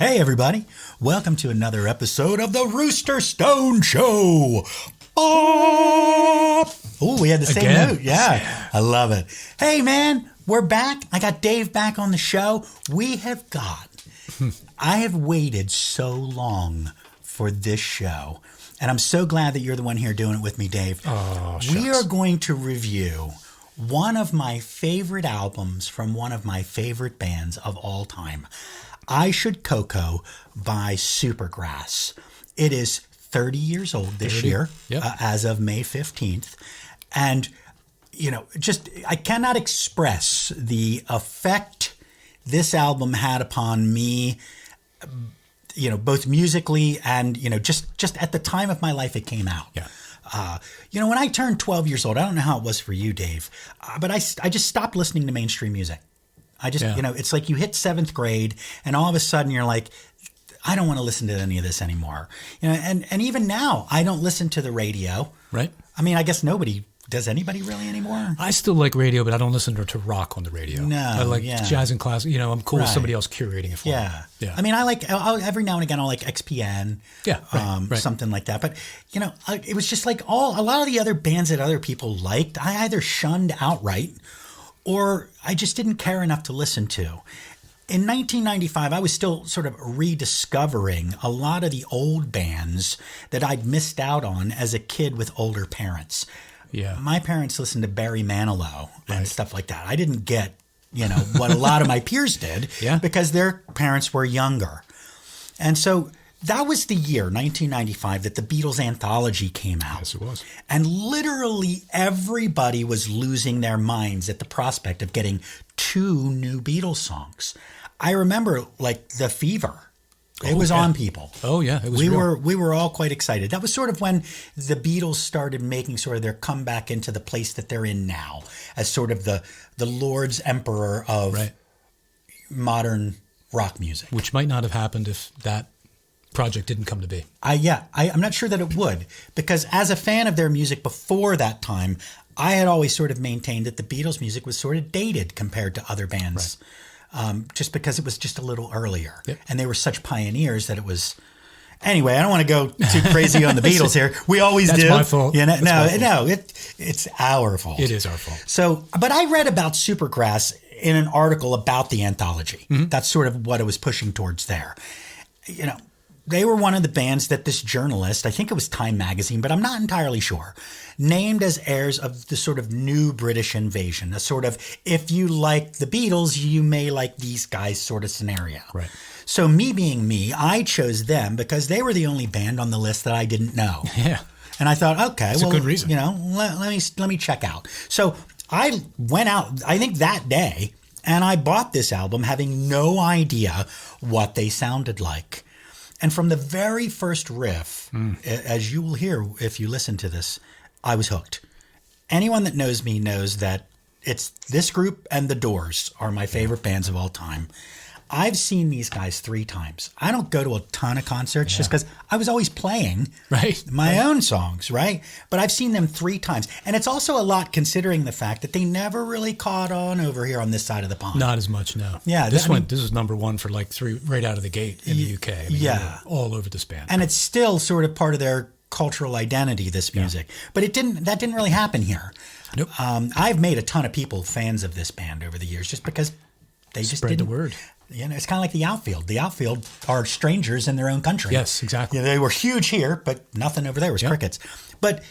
Hey, everybody. Welcome to another episode of the Rooster Stone Show. Oh, we had the same note. Yeah, I love it. Hey, man, we're back. I got Dave back on the show. I have waited so long for this show, and I'm so glad that you're the one here doing it with me, Dave. Oh, shucks. We are going to review one of my favorite albums from one of my favorite bands of all time. I Should Coco by Supergrass. It is 30 years old this year, as of May 15th. And, I cannot express the effect this album had upon me, both musically and, just at the time of my life it came out. Yeah. When I turned 12 years old, I don't know how it was for you, Dave, but I just stopped listening to mainstream music. It's like you hit seventh grade and all of a sudden you're like, I don't want to listen to any of this anymore. And even now I don't listen to the radio. Right. I mean, I guess does anybody really anymore? I still like radio, but I don't listen to rock on the radio. No. I like jazz and classic. I'm cool with somebody else curating it for me. Yeah. I mean, I'll every now and again, I'll like XPN. Yeah. Right. Something like that. But, it was just like a lot of the other bands that other people liked, I either shunned outright or I just didn't care enough to listen to. In 1995, I was still sort of rediscovering a lot of the old bands that I'd missed out on as a kid with older parents. Yeah. My parents listened to Barry Manilow and stuff like that. I didn't get, what a lot of my peers did because their parents were younger. And so that was the year, 1995, that the Beatles anthology came out. Yes, it was. And literally everybody was losing their minds at the prospect of getting 2 new Beatles songs. I remember, The Fever. It was on people. Oh, yeah. It was we were all quite excited. That was sort of when the Beatles started making sort of their comeback into the place that they're in now as sort of the Lord's Emperor of modern rock music. Which might not have happened if that project didn't come to be. I'm not sure that it would, because as a fan of their music before that time, I had always sort of maintained that the Beatles' music was sort of dated compared to other bands. Right. Just because it was just a little earlier. Yep. And they were such pioneers that it was... Anyway, I don't want to go too crazy on the Beatles here. We always do. That's my fault. It's our fault. It is our fault. So, but I read about Supergrass in an article about the anthology. Mm-hmm. That's sort of what it was pushing towards there. They were one of the bands that this journalist, I think it was Time Magazine, but I'm not entirely sure, named as heirs of the sort of new British invasion, a sort of, if you like the Beatles, you may like these guys sort of scenario. Right. So me being me, I chose them because they were the only band on the list that I didn't know. Yeah. And I thought, okay, that's a good reason. Let me check out. So I went out, I think that day, and I bought this album having no idea what they sounded like. And from the very first riff, as you will hear if you listen to this, I was hooked. Anyone that knows me knows that it's this group and The Doors are my favorite bands of all time. I've seen these guys 3 times. I don't go to a ton of concerts just because I was always playing my own songs, right? But I've seen them 3 times. And it's also a lot considering the fact that they never really caught on over here on this side of the pond. Not as much, no. Yeah. This was number 1 for 3 right out of the gate in the UK. I mean, all over this band. And it's still sort of part of their cultural identity, this music. But that didn't really happen here. Nope. I've made a ton of people fans of this band over the years just because they just spread the word. It's kind of like the outfield. The outfield are strangers in their own country. Yes, exactly. They were huge here, but nothing over there was crickets. But,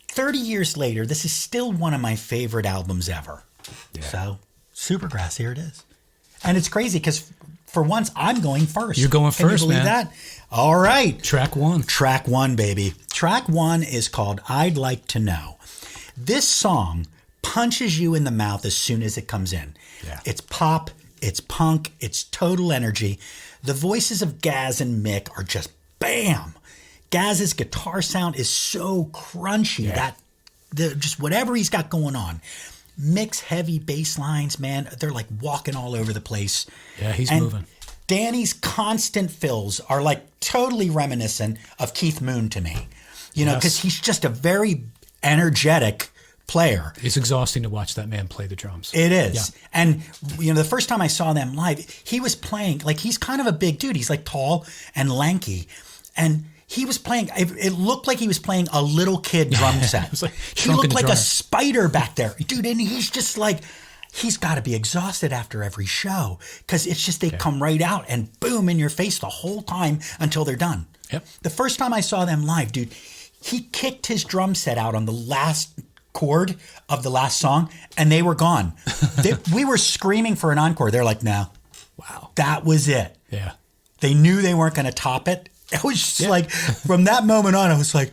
30 years later, this is still one of my favorite albums ever. Yeah. So, Supergrass, here it is. And it's crazy because for once, I'm going first. You're going first, Can you believe that? All right. Track 1. Track 1, baby. Track 1 is called I'd Like to Know. This song punches you in the mouth as soon as it comes in. Yeah. It's pop. It's punk. It's total energy. The voices of Gaz and Mick are just bam. Gaz's guitar sound is so crunchy that just whatever he's got going on. Mick's heavy bass lines, man, they're like walking all over the place. Yeah, he's moving. Danny's constant fills are like totally reminiscent of Keith Moon to me. Because he's just a very energetic player. It's exhausting to watch that man play the drums. It is. Yeah. And, the first time I saw them live, he was playing, like, he's kind of a big dude. He's like tall and lanky. And he was playing, it looked like he was playing a little kid drum set. It was like he looked like drummer. a spider back there. Dude, and he's just like, he's got to be exhausted after every show because it's just they come right out and boom in your face the whole time until they're done. Yep. The first time I saw them live, dude, he kicked his drum set out on the last chord of the last song and they were gone. We were screaming for an encore. They're like, no. Wow. That was it. Yeah. They knew they weren't going to top it. It was just like, from that moment on, I was like,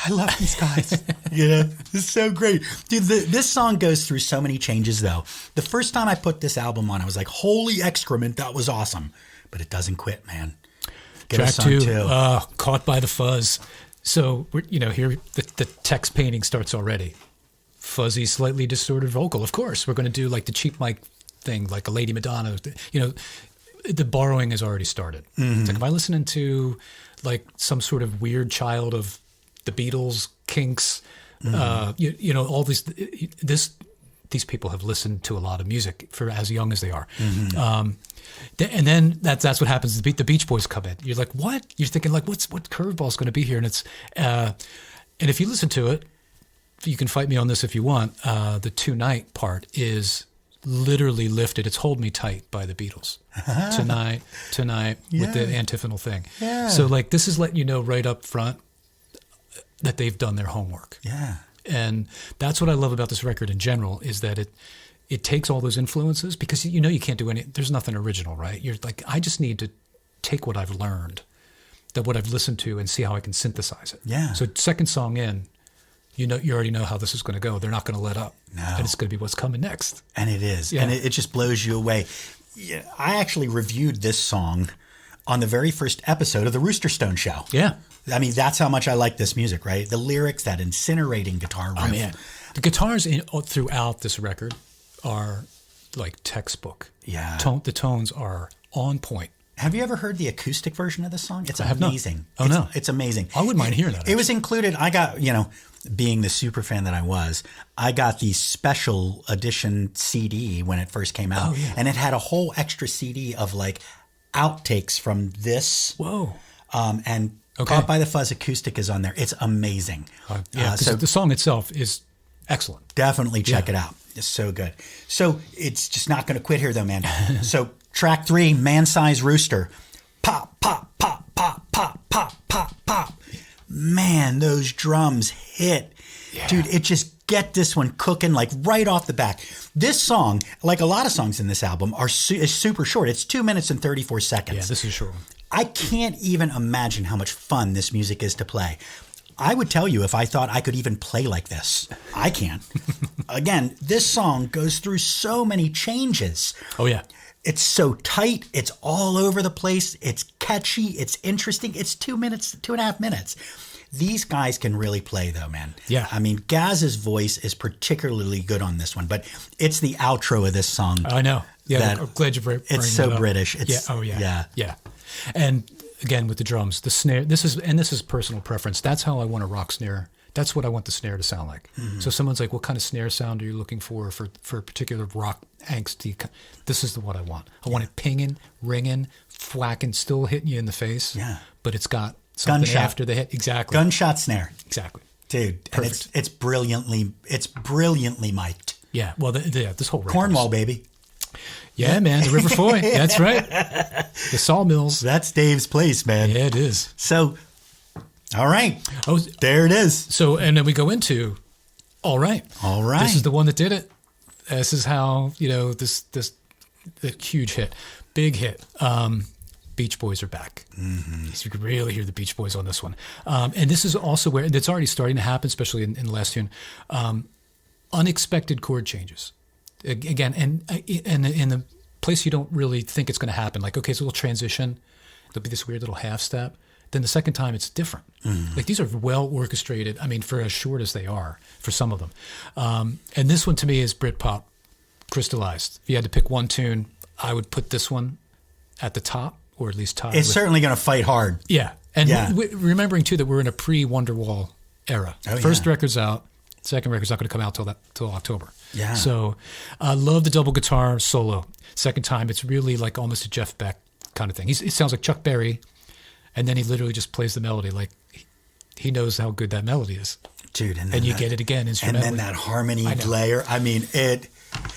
I love these guys. It's so great. Dude, this song goes through so many changes, though. The first time I put this album on, I was like, holy excrement, that was awesome. But it doesn't quit, man. Get Track us on two. Caught by the Fuzz. So, here the text painting starts already. Fuzzy, slightly distorted vocal. Of course, we're going to do like the cheap mic thing, like a Lady Madonna. The borrowing has already started. Mm-hmm. It's like, am I listening to like some sort of weird child of the Beatles, Kinks, all these people have listened to a lot of music for as young as they are. Mm-hmm. And then that's what happens. The Beach Boys come in. You're like, what? You're thinking like, what curveball's going to be here? And it's, and if you listen to it, you can fight me on this if you want. The Tonight part is literally lifted. It's Hold Me Tight by the Beatles. Tonight, with the antiphonal thing. Yeah. So like, this is letting you know right up front that they've done their homework. Yeah. And that's what I love about this record in general is that it takes all those influences because you can't do there's nothing original, right? You're like, I just need to take what I've learned, what I've listened to and see how I can synthesize it. Yeah. So second song in, you already know how this is going to go. They're not going to let up. No. And it's going to be what's coming next. And it is. Yeah. And it just blows you away. Yeah, I actually reviewed this song on the very first episode of the Rooster Stone Show. Yeah. I mean, that's how much I like this music, right? The lyrics, that incinerating guitar riff. Oh, man. The guitars throughout this record are like textbook. Yeah. The tones are on point. Have you ever heard the acoustic version of this song? It's amazing. Oh, no. It's amazing. I wouldn't mind hearing that. It was included. I got, being the super fan that I was, I got the special edition CD when it first came out. Oh, yeah. And it had a whole extra CD of like outtakes from this. Whoa. And Caught by the Fuzz acoustic is on there. It's amazing. So the song itself is excellent. Definitely check it out. It's so good. So it's just not going to quit here though, man. So track 3, Man Size Rooster. Pop, pop, pop, pop, pop, pop, pop, pop. Man, those drums hit. Yeah. Dude, it just get this one cooking like right off the bat. This song, like a lot of songs in this album, is super short. It's 2 minutes and 34 seconds. Yeah, this is a short one. I can't even imagine how much fun this music is to play. I would tell you if I thought I could even play like this. I can't. Again, this song goes through so many changes. Oh, yeah. It's so tight. It's all over the place. It's catchy. It's interesting. It's 2.5 minutes. These guys can really play though, man. Yeah. I mean, Gaz's voice is particularly good on this one, but it's the outro of this song. I know. Yeah, I'm glad you bring it up. It's so British. Yeah. And again, with the drums, the snare, this is personal preference. That's how I want a rock snare. That's what I want the snare to sound like. Mm-hmm. So someone's like, what kind of snare sound are you looking for a particular rock angsty? This is what I want. I want it pinging, ringing, thwacking, still hitting you in the face. Yeah. But it's got something gunshot after the hit. Exactly. Gunshot snare. Exactly. Dude, perfect. And it's brilliantly mic'd. Yeah. Well, this whole record. Cornwall, baby. Yeah, man, the River Foy. That's right. The sawmills. That's Dave's place, man. Yeah, it is. So, all right. Oh, there it is. So, and then we go into, all right. All right. This is the one that did it. This is how, this huge hit, big hit. Beach Boys are back. Mm-hmm. So you can really hear the Beach Boys on this one. And this is also where it's already starting to happen, especially in the last tune. Unexpected chord changes. Again, and in the place you don't really think it's going to happen. Like, okay, so we'll transition. There'll be this weird little half step. Then the second time, it's different. Mm. Like, these are well orchestrated. I mean, for as short as they are, for some of them. And this one to me is Britpop crystallized. If you had to pick one tune, I would put this one at the top, or at least top. It's certainly going to fight hard. Yeah. And remembering, too, that we're in a pre-Wonderwall era. Oh, First record's out. Second record's not going to come out till October. Yeah. So I love the double guitar solo. Second time, it's really like almost a Jeff Beck kind of thing. It sounds like Chuck Berry, and then he literally just plays the melody. Like he knows how good that melody is. Dude, and you get it again instrumentally. And then that harmony layer. I mean,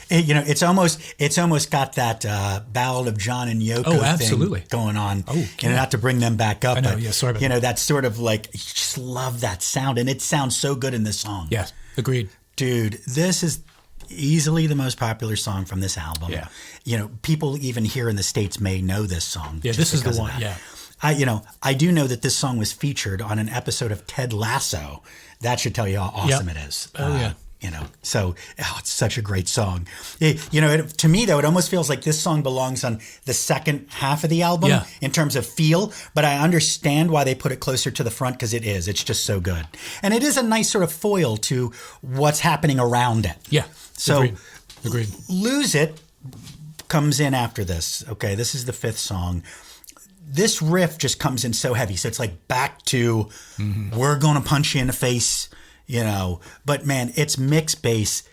it's almost got that Ballad of John and Yoko thing going on. Oh, not to bring them back up. I know, but, yeah, sorry about that. That's sort of like, you just love that sound, and it sounds so good in this song. Yeah, agreed. Dude, this is easily the most popular song from this album. Yeah. People even here in the States may know this song. Yeah, this is the one. Yeah. I do know that this song was featured on an episode of Ted Lasso. That should tell you how awesome it is. Oh, yeah. It's such a great song. To me, though, it almost feels like this song belongs on the second half of the album in terms of feel, but I understand why they put it closer to the front, because it's just so good. And it is a nice sort of foil to what's happening around it. Yeah. So Agreed. Lose It comes in after this. Okay, this is the fifth song. This riff just comes in so heavy. So it's like back to, we're going to punch you in the face, But man, it's mixed bass.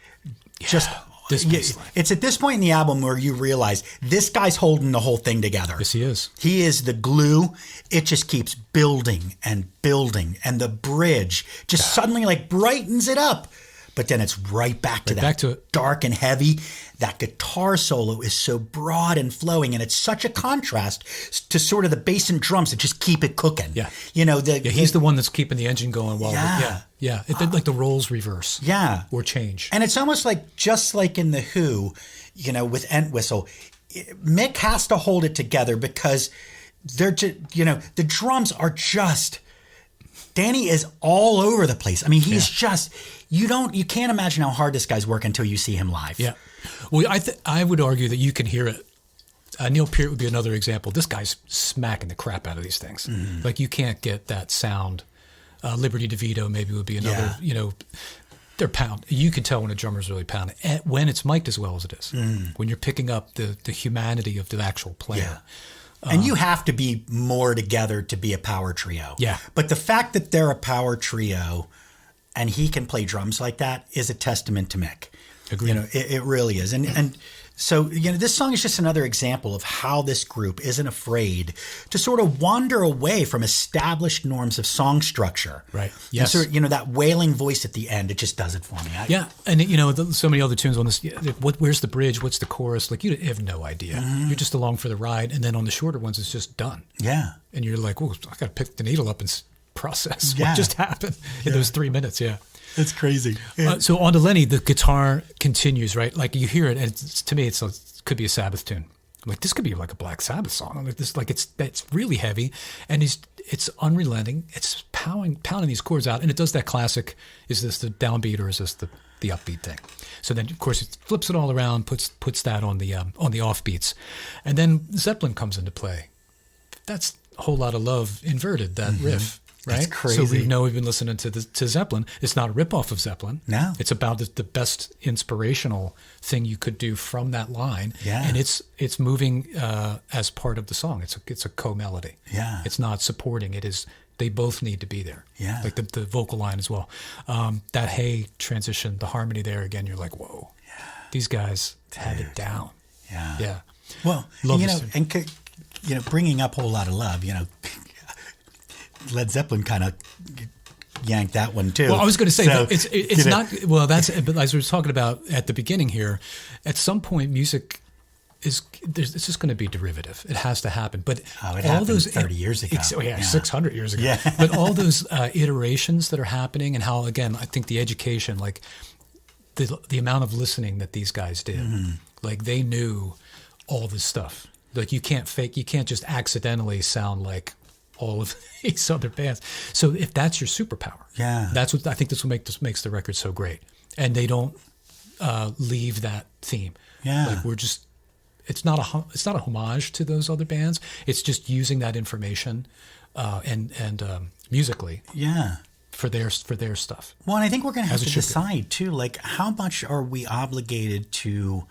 It's at this point in the album where you realize this guy's holding the whole thing together. Yes, he is. He is the glue. It just keeps building and building. And the bridge just suddenly like brightens it up. But then it's right back to that dark and heavy. That guitar solo is so broad and flowing, and it's such a contrast to sort of the bass and drums that just keep it cooking. Yeah, he's the one that's keeping the engine going while like the roles reverse. Yeah, or change. And it's almost like just like in the Who, with Entwistle, Mick has to hold it together because they're the drums are just. Danny is all over the place. I mean, he's just you can't imagine how hard this guy's working until you see him live. Yeah. Well, I would argue that you can hear it. Neil Peart would be another example. This guy's smacking the crap out of these things. Mm-hmm. Like you can't get that sound. Liberty DeVito maybe would be another. They're pound. You can tell when a drummer's really pounding when it's mic'd as well as it is. When you're picking up the humanity of the actual player. Yeah. And you have to be more together to be a power trio. Yeah. But the fact that they're a power trio and he can play drums like that is a testament to Mick. Agreed. It really is. And so, this song is just another example of how this group isn't afraid to sort of wander away from established norms of song structure. Right. Yes. And so, that wailing voice at the end, it just does it for me. And, so many other tunes on this. Where's the bridge? What's the chorus? Like, you have no idea. Mm-hmm. You're just along for the ride. And then on the shorter ones, it's just done. Yeah. And you're like, oh, I got to pick the needle up and process what just happened in those 3 minutes. Yeah. It's crazy. Yeah. So on to Lenny, the guitar continues, right? Like you hear it, and to me, it could be a Sabbath tune. I'm like, this could be like a Black Sabbath song. I'm like, it's really heavy, and it's unrelenting. It's pounding these chords out, and it does that classic. Is this the downbeat or is this the upbeat thing? So then, of course, it flips it all around, puts that on the offbeats, and then Zeppelin comes into play. That's a Whole Lot of Love inverted, that riff. Right? That's crazy. So we've been listening to Zeppelin. It's not a ripoff of Zeppelin. No. It's about the best inspirational thing you could do from that line. Yeah. And it's moving as part of the song. It's a co-melody. Yeah. It's not supporting. It is. They both need to be there. Yeah. Like the vocal line as well. That hey transition, the harmony there again. You're like, whoa. Yeah. These guys had it down. Yeah. Yeah. Well, bringing up Whole Lot of Love, Led Zeppelin kind of yanked that one too. Well, I was going to say it's not. Well, that's but as we were talking about at the beginning here. At some point, music it's just going to be derivative. It has to happen. But it all happened those 30 years ago. 600 years ago. Yeah. But all those iterations that are happening, and how again, I think the education, like the amount of listening that these guys did, like they knew all this stuff. Like you can't just accidentally sound like all of these other bands. So if that's your superpower, that's what I think. This makes the record so great, and they don't leave that theme. Yeah, like we're just. It's not a homage to those other bands. It's just using that information, and musically. Yeah. For their stuff. Well, and I think we're going to have to decide too, like how much are we obligated to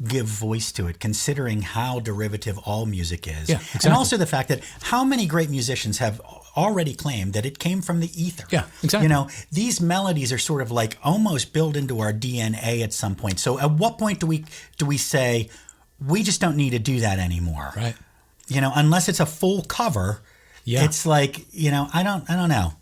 give voice to it, considering how derivative all music is. Yeah, exactly. And also the fact that how many great musicians have already claimed that it came from the ether. Yeah, exactly. You know, these melodies are sort of like almost built into our DNA at some point. So at what point do we say, we just don't need to do that anymore? Right. You know, unless it's a full cover, it's like, you know, I don't know.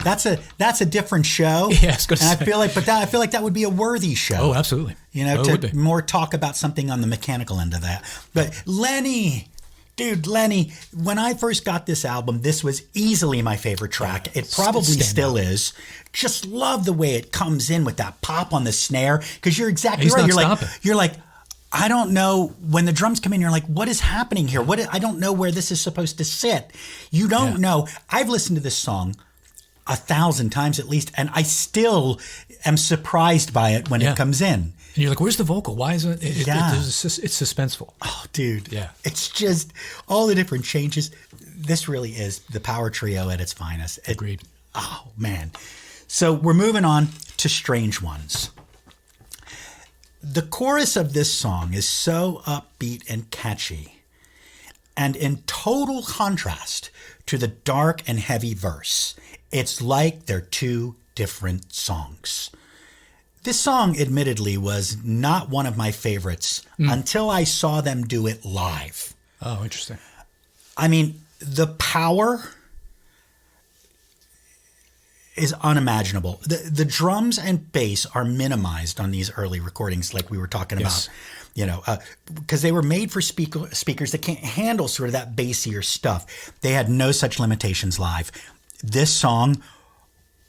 That's a different show. Yeah, I was gonna and say. I feel like that would be a worthy show. Oh, absolutely. You know, it would to be. more talk about something on the mechanical end of that. But Lenny, when I first got this album, this was easily my favorite track. It probably still is. Just love the way it comes in with that pop on the snare, because you're exactly right. You're like, I don't know, when the drums come in, you're like, what is happening here? I don't know where this is supposed to sit. You don't know. I've listened to this song 1,000 times at least, and I still am surprised by it when it comes in. And you're like, where's the vocal? Why isn't it? It's suspenseful. Oh, dude. Yeah. It's just all the different changes. This really is the power trio at its finest. Agreed. Oh, man. So we're moving on to Strange Ones. The chorus of this song is so upbeat and catchy, and in total contrast to the dark and heavy verse. It's like they're two different songs. This song, admittedly, was not one of my favorites until I saw them do it live. Oh, interesting. I mean, the power is unimaginable. The drums and bass are minimized on these early recordings, like we were talking about, you know, because they were made for speakers that can't handle sort of that bassier stuff. They had no such limitations live. This song,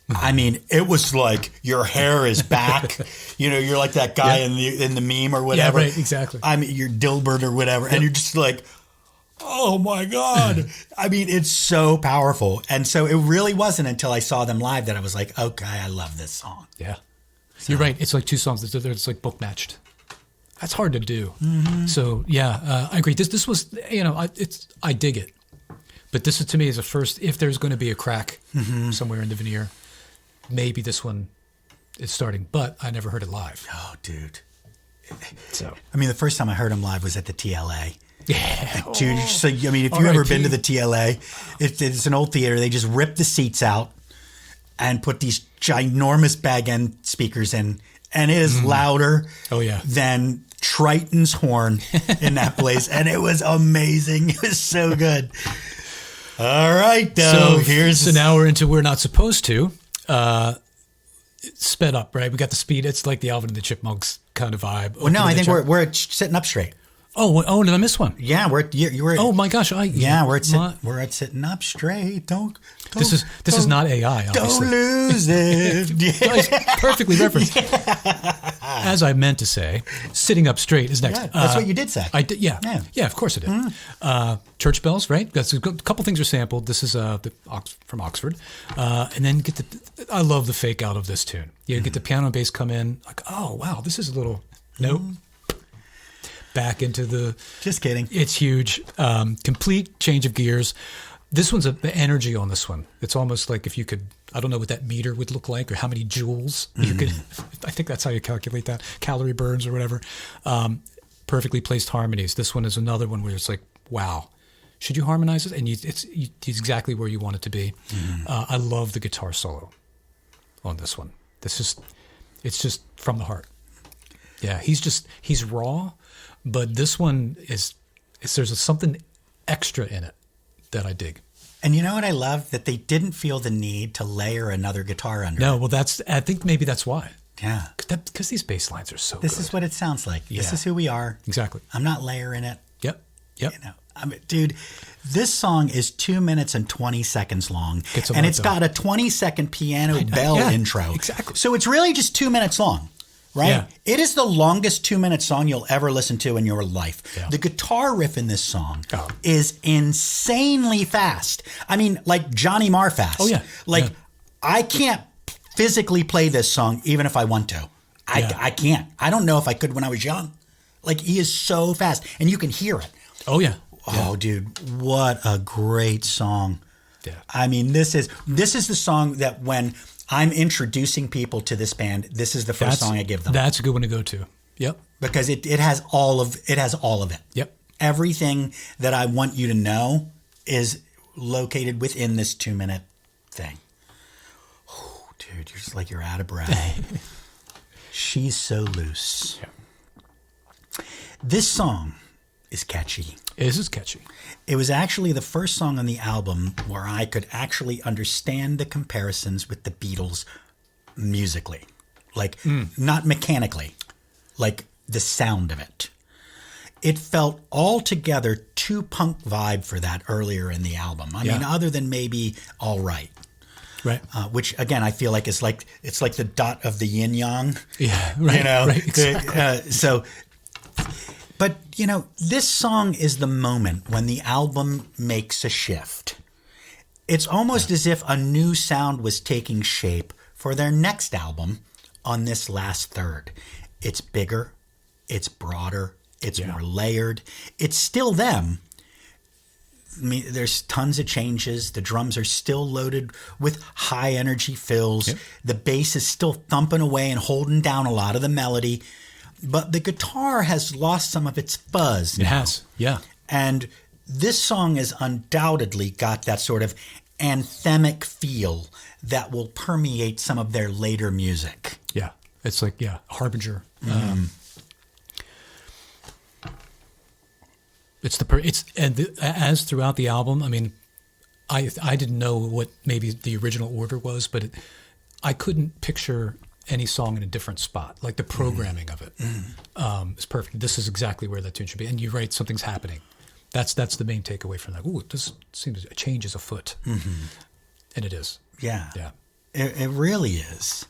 I mean, it was like your hair is back. You know, you're like that guy in the meme or whatever. Yeah, right, exactly. I mean, you're Dilbert or whatever, and you're just like, oh my God. I mean, it's so powerful. And so it really wasn't until I saw them live that I was like, okay, I love this song. Yeah. So. You're right. It's like two songs. It's like book matched. That's hard to do. Mm-hmm. So yeah, I agree. This was, you know, I dig it. But this is, to me, is a first. If there's going to be a crack somewhere in the veneer, maybe this one is starting. But I never heard it live. Oh, dude. So I mean, the first time I heard him live was at the TLA. Yeah, dude. So I mean, if you've ever been to the TLA, it's an old theater. They just rip the seats out and put these ginormous bag end speakers in, and it is louder. Than Triton's horn in that place, and it was amazing. It was so good. All right, though. So now we're into We're Not Supposed To. Sped up, right? We got the speed. It's like the Alvin and the Chipmunks kind of vibe. Well, no, I think we're at Sitting Up Straight. Oh, did I miss one? Yeah, you were. Oh my gosh, we're at Sitting Up Straight. Don't this is not AI. Obviously. Don't lose it. Nice, perfectly referenced. As I meant to say, Sitting Up Straight is next. Yeah, that's what you did say. I did. Yeah. Of course I did. Church Bells, right? That's a couple things are sampled. This is from Oxford, and then I love the fake out of this tune. You get the piano and bass come in, like, oh wow, this is a little nope. Back into the. Just kidding. It's huge. Complete change of gears. This one's the energy on this one. It's almost like if you could, I don't know what that meter would look like or how many joules you could. I think that's how you calculate that, calorie burns or whatever. Perfectly placed harmonies. This one is another one where it's like, wow, should you harmonize it? And it's exactly where you want it to be. I love the guitar solo on this one. It's just from the heart. Yeah, he's raw. But this one there's something extra in it that I dig. And you know what I love? That they didn't feel the need to layer another guitar under it. No, well, I think maybe that's why. Yeah. Because these bass lines are so good. This is what it sounds like. Yeah. This is who we are. Exactly. I'm not layering it. Yep. You know, I mean, dude, this song is 2 minutes and 20 seconds long. And it's got a 20-second piano bell intro. Exactly. So it's really just 2 minutes long. Right? Yeah. It is the longest 2-minute song you'll ever listen to in your life. Yeah. The guitar riff in this song is insanely fast. I mean, like Johnny Marr fast. Oh, yeah. I can't physically play this song even if I want to. I can't. I don't know if I could when I was young. Like, he is so fast. And you can hear it. Oh, yeah. Oh, dude, what a great song. Yeah. I mean, this is the song that when I'm introducing people to this band, this is the first song I give them. That's a good one to go to. Yep. because it has all of it. Yep. Everything that I want you to know is located within this 2-minute thing. Oh, dude, you're just like you're out of breath. She's so loose. Yeah. This song is catchy. This is catchy. It was actually the first song on the album where I could actually understand the comparisons with the Beatles musically. Like, not mechanically, like the sound of it. It felt altogether too punk vibe for that earlier in the album. I mean, other than maybe All Right. Right. Which, again, I feel like it's like the dot of the yin yang. Yeah, right. You know? Right, exactly. But, you know, this song is the moment when the album makes a shift. It's almost as if a new sound was taking shape for their next album on this last third. It's bigger, it's broader, it's more layered. It's still them. I mean, there's tons of changes. The drums are still loaded with high energy fills. Yep. The bass is still thumping away and holding down a lot of the melody. But the guitar has lost some of its fuzz now. It has, yeah. And this song has undoubtedly got that sort of anthemic feel that will permeate some of their later music. Yeah, it's like, harbinger. As throughout the album, I mean, I didn't know what maybe the original order was, but I couldn't picture any song in a different spot. Like the programming of it is perfect. This is exactly where that tune should be. And you're right, something's happening. That's the main takeaway from that. Ooh, this seems a change is afoot. And it is. Yeah. Yeah. It really is.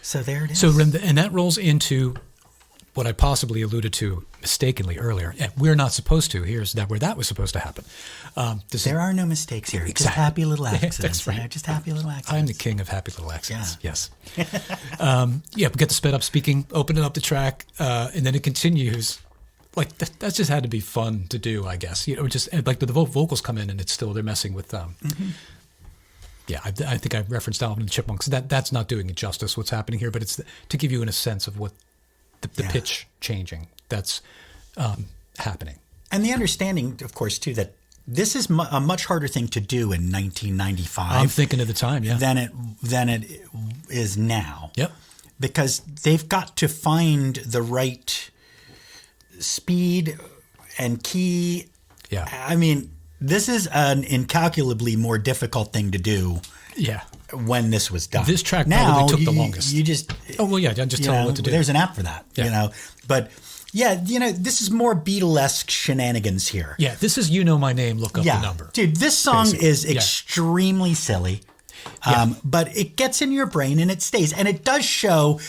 So there it is. So, and that rolls into what I possibly alluded to mistakenly earlier. And we're not supposed to. Here's where that was supposed to happen. There are no mistakes here. Exactly. Just happy little accidents. That's right. You know, just happy little accidents. I'm the king of happy little accidents. Yeah. Yes. We get the sped up speaking, opening up the track, and then it continues. Like that just had to be fun to do, I guess. You know, just like the vocals come in and it's still they're messing with them. Yeah, I think I referenced Alvin and the Chipmunks. That's not doing it justice. What's happening here, but it's to give you a sense of what the pitch changing that's happening. And the understanding, of course, too, that this is a much harder thing to do in 1995. I'm thinking of the time, yeah. Than it is now. Yep. Because they've got to find the right speed and key. Yeah. I mean, this is an incalculably more difficult thing to do. Yeah. When this was done. This track probably took the longest. You just tell them what to do. There's an app for that. Yeah. You know. But yeah, you know, this is more Beatlesque shenanigans here. Yeah, this is You Know My Name, Look Up the Number. Dude, this song basically. is extremely silly. But it gets in your brain and it stays. And it does show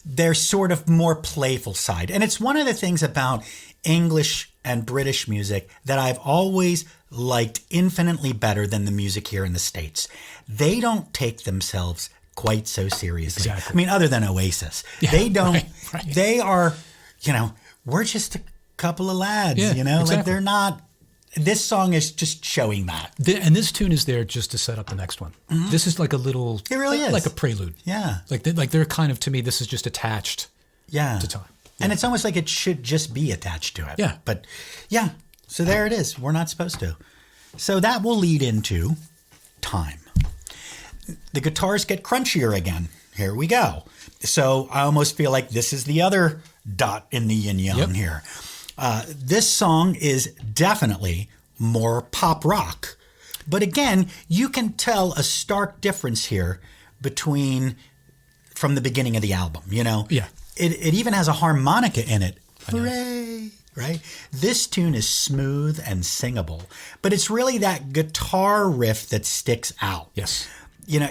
their sort of more playful side. And it's one of the things about English and British music that I've always liked infinitely better than the music here in the States. They don't take themselves quite so seriously. Exactly. I mean, other than Oasis. Yeah, they don't. Right. They are, you know, we're just a couple of lads, Yeah, you know? exactly. Like they're not. This song is just showing that. And this tune is there just to set up the next one. This is like a little... It really is. Like a prelude. Yeah. Like they're kind of, to me, this is just attached to time. And it's almost like it should just be attached to it. Yeah. But yeah, so there it is. We're not supposed to. So that will lead into Time. The guitars get crunchier again. Here we go. So I almost feel like this is the other dot in the yin-yang here. This song is definitely more pop rock. But again, you can tell a stark difference here from the beginning of the album, you know? Yeah. It even has a harmonica in it. Hooray! Right? This tune is smooth and singable, but it's really that guitar riff that sticks out. Yes. You know,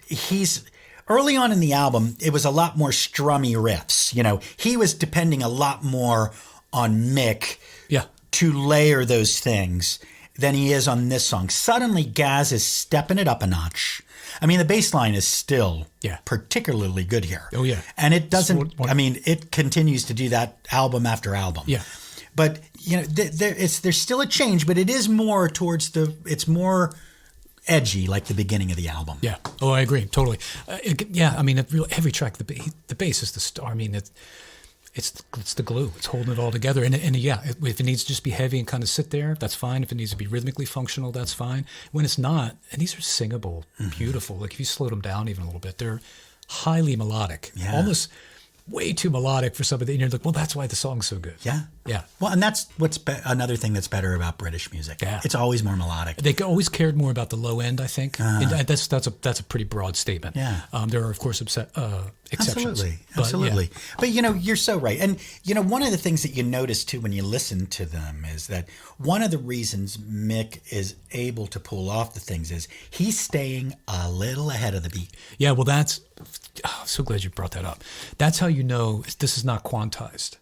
he's early on in the album, it was a lot more strummy riffs. You know, he was depending a lot more on Mick to layer those things than he is on this song. Suddenly, Gaz is stepping it up a notch. I mean, the bass line is still particularly good here. Oh, yeah. And it doesn't, I mean, it continues to do that album after album. Yeah. But, you know, there's still a change, but it is more towards it's more edgy like the beginning of the album. Yeah. Oh, I agree totally. Yeah, I mean, every track, the bass is the star. I mean, it's the glue. It's holding it all together. And yeah, if it needs to just be heavy and kind of sit there, that's fine. If it needs to be rhythmically functional, that's fine. When it's not, and these are singable, beautiful. Like if you slowed them down even a little bit, they're highly melodic, almost way too melodic for somebody. And you're like, well, that's why the song's so good. Yeah. Yeah. Well, and that's another thing that's better about British music. Yeah. It's always more melodic. They always cared more about the low end, I think. And that's a pretty broad statement. Yeah. There are, of course, exceptions. Absolutely. But, you're so right. And, one of the things that you notice, too, when you listen to them is that one of the reasons Mick is able to pull off the things is he's staying a little ahead of the beat. Yeah, well, I'm so glad you brought that up. That's how you know this is not quantized.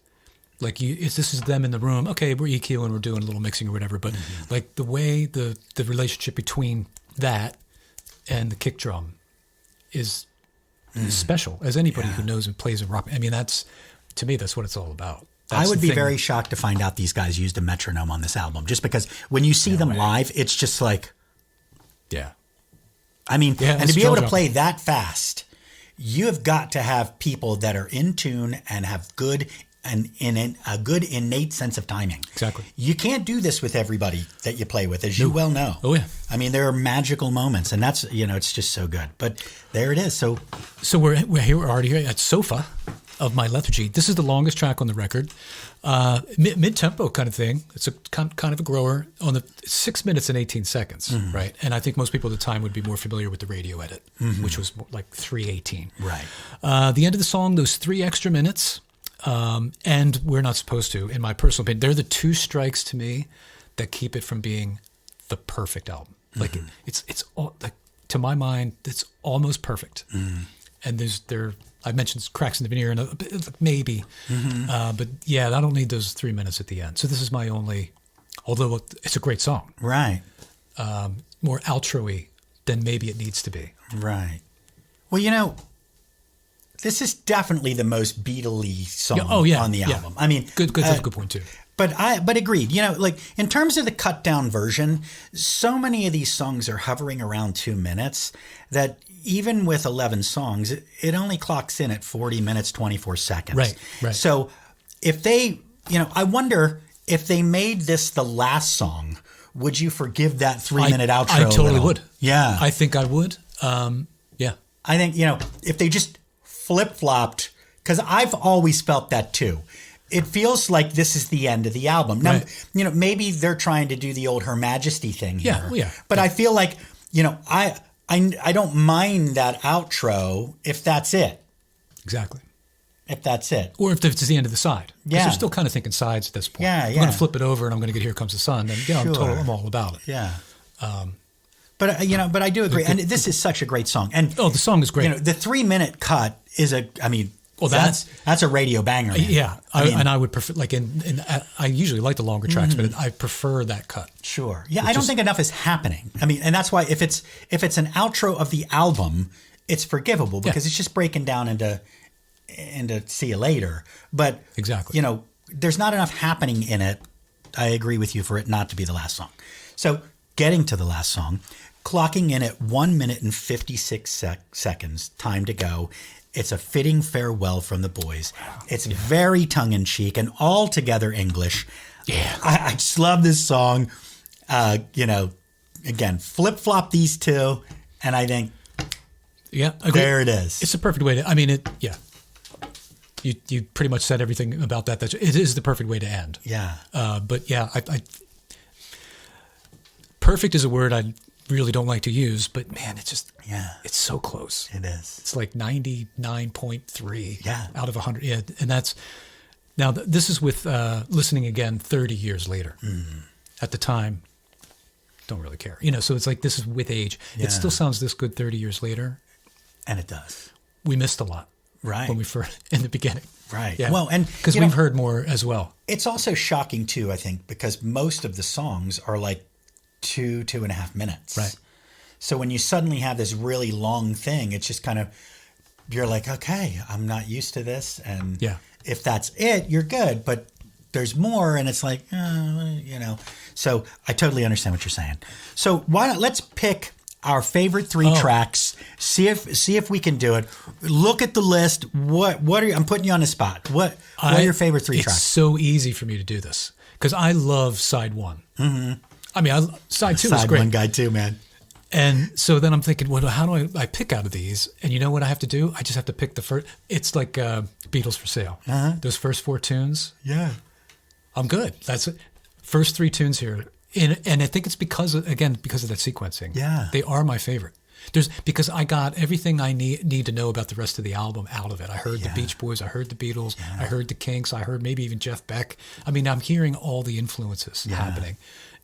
Like this is them in the room. Okay, we're EQing, we're doing a little mixing or whatever. But like the way the relationship between that and the kick drum is special. As anybody who knows and plays in rock, I mean, to me, that's what it's all about. I would be very shocked to find out these guys used a metronome on this album, just because when you see them live, it's just like, I mean, and to be able to play that fast, you have got to have people that are in tune and have good and in a good innate sense of timing. Exactly. You can't do this with everybody that you play with, as you well know. Oh yeah. I mean, there are magical moments, and that's it's just so good. But there it is. So we're already here at Sofa of My Lethargy. This is the longest track on the record. Mid tempo kind of thing. It's a kind of a grower on the 6 minutes and 18 seconds, right? And I think most people at the time would be more familiar with the radio edit, which was like 3:18. Right. The end of the song, those 3 extra minutes. And we're not supposed to, in my personal opinion. They're the 2 strikes to me that keep it from being the perfect album. Like it's all, like, to my mind, it's almost perfect. And I mentioned cracks in the veneer and a bit, maybe, but yeah, I don't need those 3 minutes at the end. So this is my only, although it's a great song, right? More outro-y than maybe it needs to be, right? Well, this is definitely the most Beatle-y song on the album. I mean, good, that's a good point too. But agreed. Like in terms of the cut down version, so many of these songs are hovering around 2 minutes that even with 11 songs, it only clocks in at 40 minutes, 24 seconds. Right. So if they, I wonder if they made this the last song, would you forgive that 3-minute outro? I totally would. Yeah. I think I would. Yeah. I think, if they just flip-flopped, because I've always felt that too. It feels like this is the end of the album. Now, maybe they're trying to do the old Her Majesty thing here. Yeah. But I feel like, I don't mind that outro if that's it. Exactly. If that's it. Or if it's the end of the side. Because Yeah. they're still kind of thinking sides at this point. Yeah, I'm going to flip it over and I'm going to get Here Comes the Sun. Then, I'm all about it. Yeah. But I do agree. And this is such a great song. And the song is great. The 3-minute cut is that's a radio banger. Man. Yeah. I would prefer, like, I usually like the longer tracks, but I prefer that cut. Sure. Yeah. I don't think enough is happening. I mean, and that's why if it's an outro of the album, it's forgivable because it's just breaking down into see you later. But exactly. There's not enough happening in it. I agree with you for it not to be the last song. So getting to the last song, clocking in at 1 minute and 56 seconds, time to go. It's a fitting farewell from the boys. It's very tongue-in-cheek and altogether English. Yeah. I just love this song. Again, flip-flop these two, and I think there it is. It's a perfect way to, I mean, you pretty much said everything about that. It is the perfect way to end. Yeah. But yeah, perfect is a word I really don't like to use, but man, it's just, it's so close. It is. It's like 99.3 out of 100. Yeah, and that's, now this is with listening again 30 years later. At the time, don't really care. So it's like this is with age. It still sounds this good 30 years later. And it does. We missed a lot. Right. When we first, in the beginning. Right. Yeah. Well, and because we've heard more as well. It's also shocking too, I think, because most of the songs are like 2.5 minutes. Right. So when you suddenly have this really long thing, it's just kind of, you're like, okay, I'm not used to this. And if that's it, you're good. But there's more. And it's like, So I totally understand what you're saying. So let's pick our favorite three tracks. See if we can do it. Look at the list. What are you, I'm putting you on the spot. What are your favorite three tracks? It's so easy for me to do this because I love side one. Mm-hmm. I mean, side two is great. Side one guy too, man. And so then I'm thinking, well, how do I pick out of these? And you know what I have to do? I just have to pick the first. It's like Beatles for Sale. Uh-huh. Those first 4 tunes. Yeah. I'm good. That's it. First 3 tunes here. And I think it's because of that sequencing. Yeah. They are my favorite. Because I got everything I need to know about the rest of the album out of it. I heard the Beach Boys, I heard the Beatles, I heard the Kinks, I heard maybe even Jeff Beck. I mean, I'm hearing all the influences happening.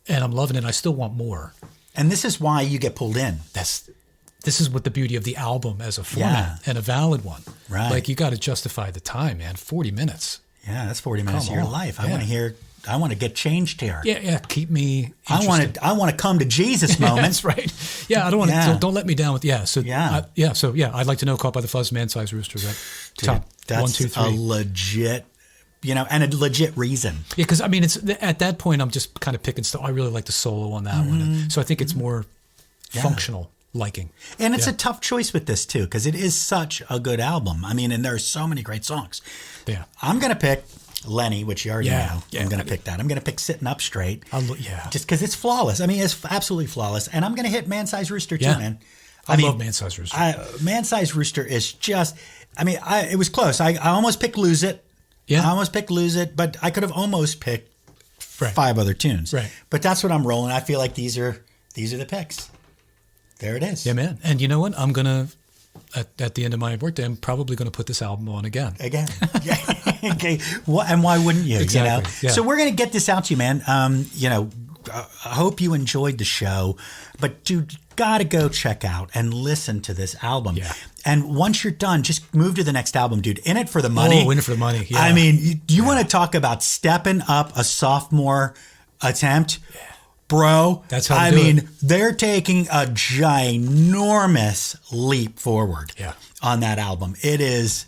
And I'm loving it. I still want more. And this is why you get pulled in. This is what the beauty of the album as a format and a valid one. Right. Like you got to justify the time, man. 40 minutes. Yeah, that's 40 minutes of your life. I want to get changed here. Yeah. Keep me interested. I want to come to Jesus moment. That's right. Yeah, I don't want to. So don't let me down with. So I'd like to know. Caught by the Fuzz, Man Size Rooster. Right? Dude, Top that's 1, 2, 3. a legit. And a legit reason. Yeah, because I mean, it's at that point I'm just kind of picking stuff. I really like the solo on that one, and so I think it's more functional liking. And it's a tough choice with this too, because it is such a good album. I mean, and there are so many great songs. Yeah, I'm gonna pick Lenny, which you already know. I'm gonna pick that. I'm gonna pick Sitting Up Straight. Just because it's flawless. I mean, it's absolutely flawless. And I'm gonna hit Man Size Rooster too, man. I love Man Size Rooster. Man Size Rooster is just. I mean, it was close. I almost picked Lose It. Yeah. I almost picked Lose It, but I could have almost picked 5 other tunes. Right. But that's what I'm rolling. I feel like these are the picks. There it is. Yeah, man. And you know what? I'm going to, at the end of my workday, I'm probably going to put this album on again. Yeah. Okay. And why wouldn't you? Exactly. You know? Yeah. So we're going to get this out to you, man. I hope you enjoyed the show, but dude, gotta go check out and listen to this album. Yeah. And once you're done, just move to the next album, dude. In It for the Money. Oh, In It for the Money. Yeah. I mean, you want to talk about stepping up a sophomore attempt? Yeah. Bro, that's how I mean, they're taking a ginormous leap forward on that album. It is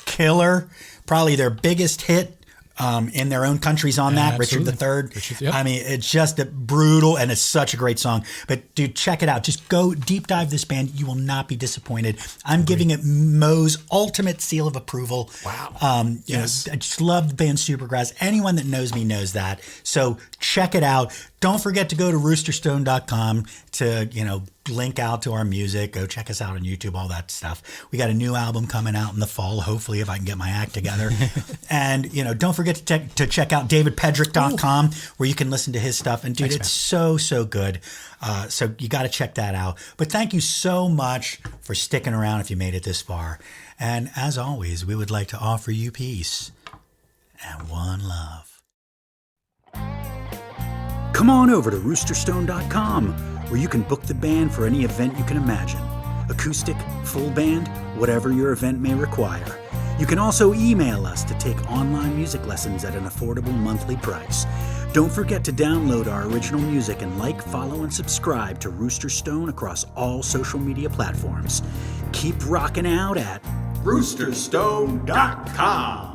killer. Probably their biggest hit. In their own countries on that, absolutely. Richard III. I mean, it's just brutal, and it's such a great song. But dude, check it out. Just go deep dive this band. You will not be disappointed. I'm giving it Mo's ultimate seal of approval. Wow. Yes. I just love the band Supergrass. Anyone that knows me knows that. So check it out. Don't forget to go to roosterstone.com to, link out to our music. Go check us out on YouTube, all that stuff. We got a new album coming out in the fall, hopefully, if I can get my act together. And, don't forget to check out davidpedrick.com where you can listen to his stuff. And dude, it's so good. So you got to check that out. But thank you so much for sticking around if you made it this far. And as always, we would like to offer you peace and one love. Come on over to roosterstone.com where you can book the band for any event you can imagine. Acoustic, full band, whatever your event may require. You can also email us to take online music lessons at an affordable monthly price. Don't forget to download our original music and like, follow, and subscribe to Rooster Stone across all social media platforms. Keep rocking out at roosterstone.com.